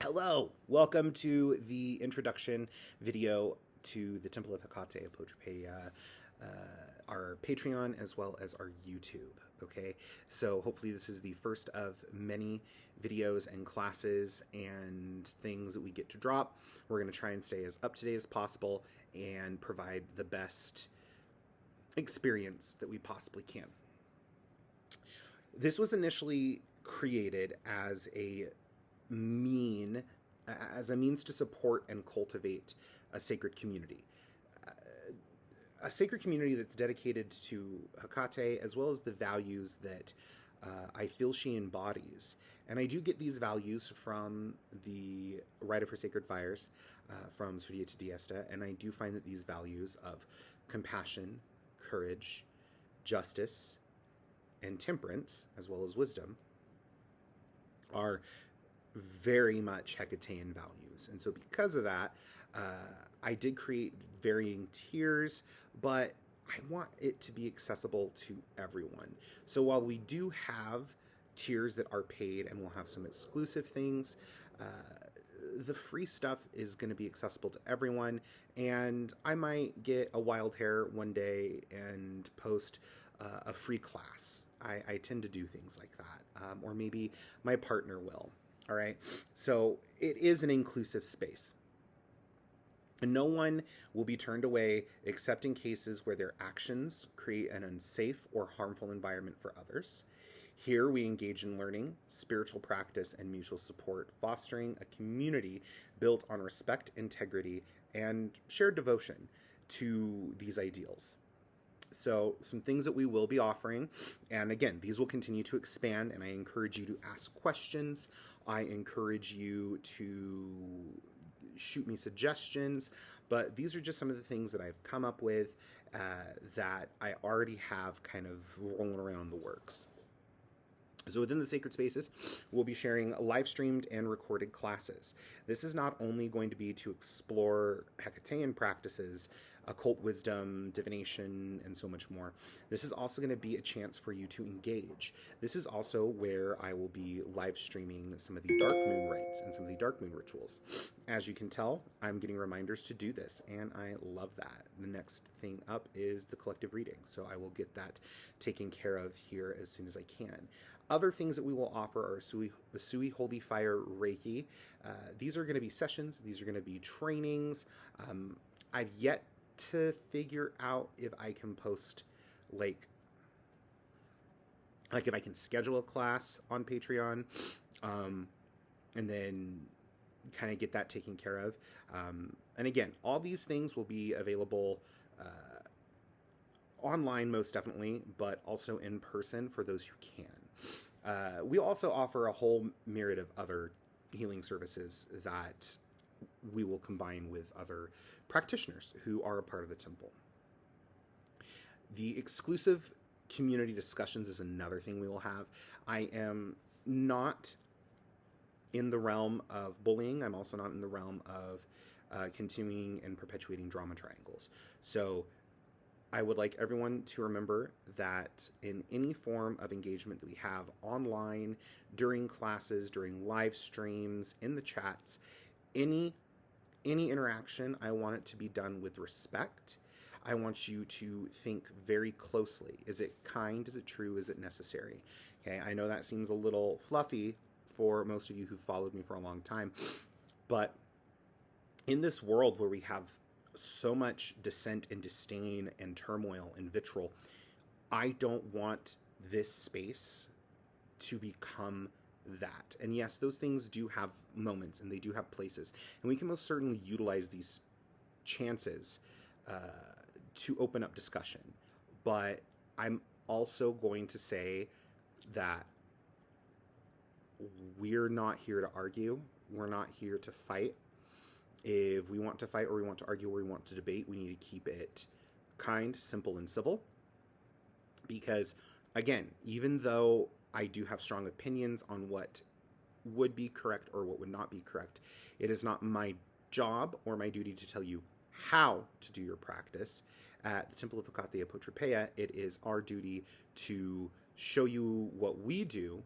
Hello, welcome to the introduction video to the Temple of Hekate Apotropaia, our Patreon as well as our YouTube. Okay, so hopefully this is the first of many videos and classes and things that we get to drop. We're going to try and stay as up to date as possible and provide the best experience that we possibly can. This was initially created as a means to support and cultivate a sacred community. A sacred community that's dedicated to Hekate as well as the values that I feel she embodies. And I do get these values from the Rite of Her Sacred Fires, from Surya to Diesta, and I do find that these values of compassion, courage, justice, and temperance, as well as wisdom, are very much Hecatean values. And so because of that, I did create varying tiers, but I want it to be accessible to everyone. So while we do have tiers that are paid and we'll have some exclusive things, the free stuff is going to be accessible to everyone. And I might get a wild hair one day and post a free class. I tend to do things like that. Or maybe my partner will. All right. So it is an inclusive space. And no one will be turned away except in cases where their actions create an unsafe or harmful environment for others. Here we engage in learning, spiritual practice, and mutual support, fostering a community built on respect, integrity, and shared devotion to these ideals. So some things that we will be offering, and again, these will continue to expand, and I encourage you to ask questions. I encourage you to shoot me suggestions, but these are just some of the things that I've come up with that I already have kind of rolling around the works. So within the sacred spaces, we'll be sharing live streamed and recorded classes. This is not only going to be to explore Hecatean practices, occult wisdom, divination, and so much more. This is also going to be a chance for you to engage. This is also where I will be live streaming some of the dark moon rites and some of the dark moon rituals. As you can tell, I'm getting reminders to do this, and I love that. The next thing up is the collective reading, so I will get that taken care of here as soon as I can. Other things that we will offer are Sui Holy Fire Reiki. These are going to be sessions. These are going to be trainings. I've yet to figure out if I can post like if I can schedule a class on Patreon, and then kind of get that taken care of. And again, all these things will be available online most definitely, but also in person for those who can. We also offer a whole myriad of other healing services that we will combine with other practitioners who are a part of the temple. The exclusive community discussions is another thing we will have. I am not in the realm of bullying. I'm also not in the realm of continuing and perpetuating drama triangles. So I would like everyone to remember that in any form of engagement that we have online, during classes, during live streams, in the chats, any interaction, I want it to be done with respect. I want you to think very closely. Is it kind? Is it true? Is it necessary? Okay, I know that seems a little fluffy for most of you who've followed me for a long time, but in this world where we have so much dissent and disdain and turmoil and vitriol, I don't want this space to become that. And yes, those things do have moments and they do have places, and we can most certainly utilize these chances to open up discussion. But I'm also going to say that we're not here to argue. We're not here to fight. If we want to fight or we want to argue or we want to debate, we need to keep it kind, simple, and civil. Because, again, even though I do have strong opinions on what would be correct or what would not be correct, it is not my job or my duty to tell you how to do your practice. At the Temple of Hekate Apotropaia, it is our duty to show you what we do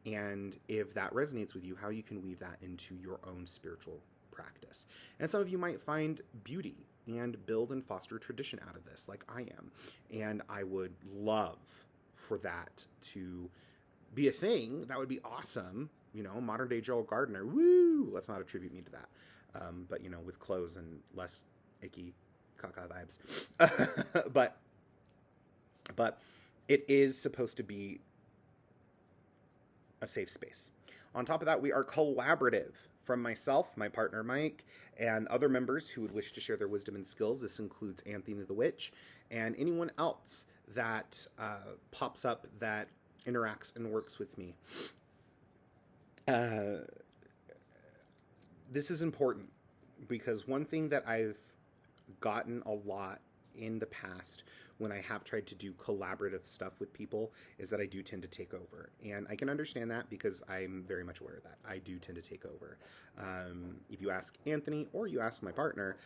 and if that resonates with you, how you can weave that into your own spiritual practice. And some of you might find beauty and build and foster tradition out of this, like I am. And I would love for that to be a thing. That would be awesome. Modern day Joel Gardner. Woo! Let's not attribute me to that. But, with clothes and less icky caca vibes. But it is supposed to be a safe space. On top of that, we are collaborative. From myself, my partner Mike, and other members who would wish to share their wisdom and skills. This includes Anthony the Witch and anyone else that pops up that interacts and works with me. This is important because one thing that I've gotten a lot in the past when I have tried to do collaborative stuff with people is that I do tend to take over. And I can understand that because I'm very much aware of that. I do tend to take over. If you ask Anthony or you ask my partner,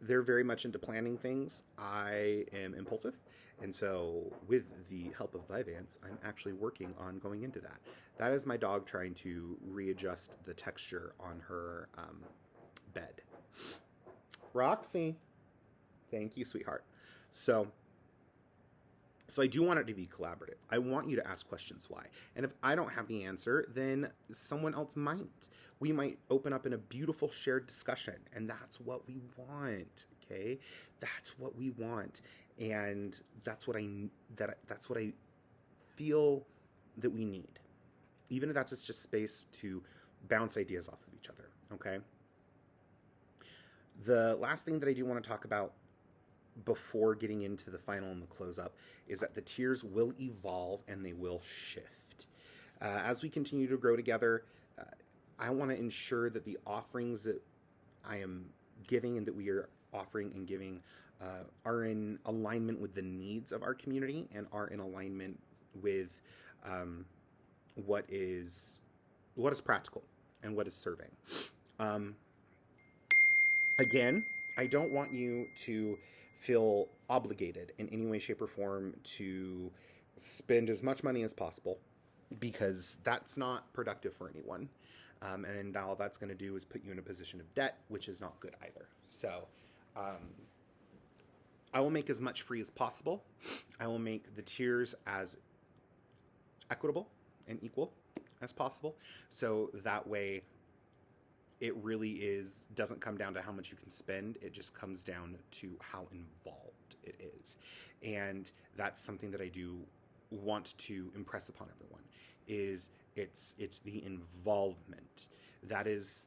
they're very much into planning things. I am impulsive. And so with the help of Vyvanse, I'm actually working on going into that. That is my dog trying to readjust the texture on her bed. Roxy. Thank you, sweetheart. So I do want it to be collaborative. I want you to ask questions why. And if I don't have the answer, then someone else might. We might open up in a beautiful shared discussion. And that's what we want, okay? That's what we want. And that's what I feel that we need. Even if that's just space to bounce ideas off of each other, okay? The last thing that I do want to talk about before getting into the final and the close up is that the tiers will evolve and they will shift. As we continue to grow together, I want to ensure that the offerings that I am giving and that we are offering and giving are in alignment with the needs of our community and are in alignment with what is practical and what is serving. Again, I don't want you to feel obligated in any way, shape, or form to spend as much money as possible because that's not productive for anyone. And all that's going to do is put you in a position of debt, which is not good either. So I will make as much free as possible. I will make the tiers as equitable and equal as possible. So that way it really doesn't come down to how much you can spend. It just comes down to how involved it is. And that's something that I do want to impress upon everyone is it's the involvement. That is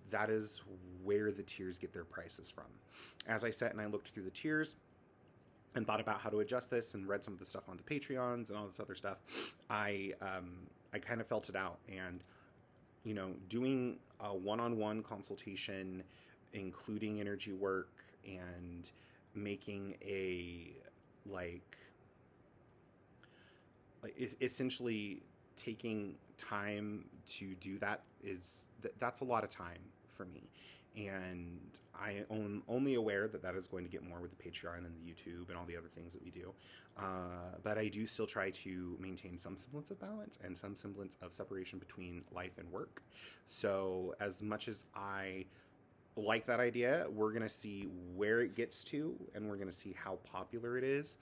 where the tiers get their prices from. As I sat and I looked through the tiers and thought about how to adjust this and read some of the stuff on the Patreons and all this other stuff, I kind of felt it out. And doing a one-on-one consultation, including energy work, and making essentially taking time to do that's a lot of time for me. And I am only aware that is going to get more with the Patreon and the YouTube and all the other things that we do. But I do still try to maintain some semblance of balance and some semblance of separation between life and work. So as much as I like that idea, we're going to see where it gets to and we're going to see how popular it is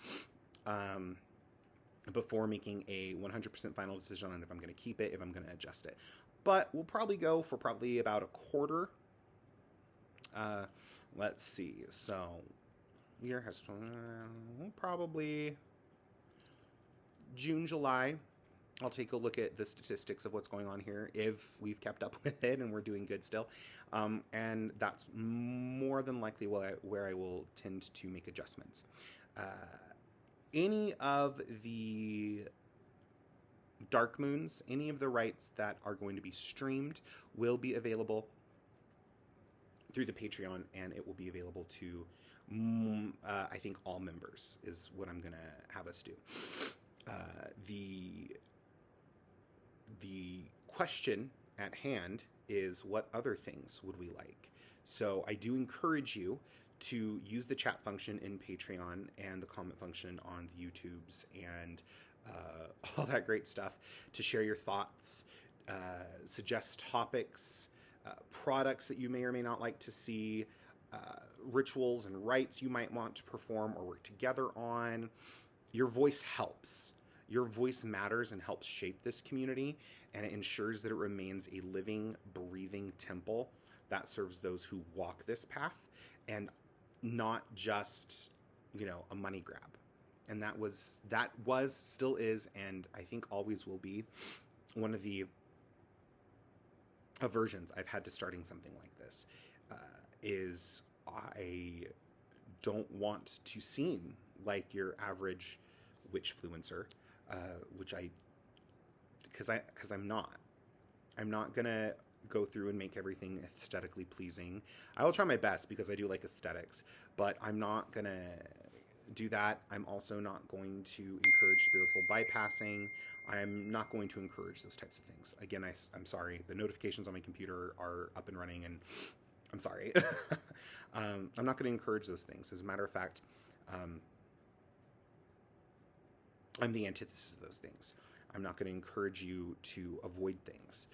before making a 100% final decision on if I'm going to keep it, if I'm going to adjust it. But we'll probably go for probably about a quarter. Let's see. So year has probably June, July. I'll take a look at the statistics of what's going on here, if we've kept up with it and we're doing good still. And that's more than likely where I will tend to make adjustments. Any of the dark moons, any of the rites that are going to be streamed will be available through the Patreon, and it will be available to, I think, all members is what I'm going to have us do. The question at hand is, what other things would we like? So I do encourage you to use the chat function in Patreon and the comment function on the YouTubes and all that great stuff, to share your thoughts, suggest topics, products that you may or may not like to see, rituals and rites you might want to perform or work together on. Your voice helps. Your voice matters and helps shape this community, and it ensures that it remains a living, breathing temple that serves those who walk this path, and not just, a money grab. And that was, still is, and I think always will be one of the aversions I've had to starting something like this. Is I don't want to seem like your average witch fluencer, because I'm not. I'm not gonna go through and make everything aesthetically pleasing. I will try my best because I do like aesthetics, but I'm not gonna do that. I'm also not going to encourage spiritual bypassing. I'm not going to encourage those types of things. Again, I'm sorry. The notifications on my computer are up and running, and I'm sorry. I'm not going to encourage those things. As a matter of fact, I'm the antithesis of those things. I'm not going to encourage you to avoid things.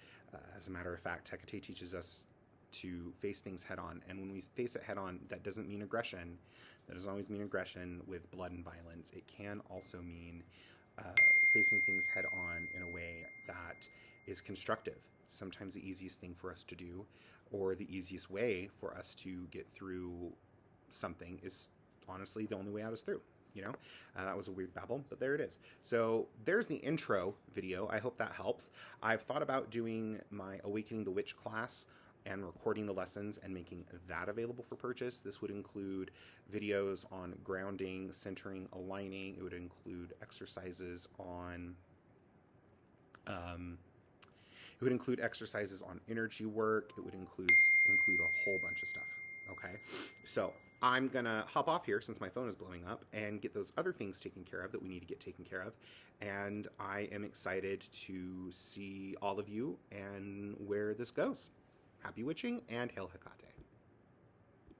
As a matter of fact, Hekate teaches us to face things head on. And when we face it head on, that doesn't mean aggression. That doesn't always mean aggression with blood and violence. It can also mean facing things head on in a way that is constructive. Sometimes the easiest thing for us to do, or the easiest way for us to get through something, is honestly the only way out is through. That was a weird babble, but there it is. So there's the intro video. I hope that helps. I've thought about doing my Awakening the Witch class and recording the lessons and making that available for purchase. This would include videos on grounding, centering, aligning. It would include exercises on energy work. It would include a whole bunch of stuff. Okay, so I'm gonna hop off here since my phone is blowing up and get those other things taken care of that we need to get taken care of. And I am excited to see all of you and where this goes. Happy witching and Hail Hekate.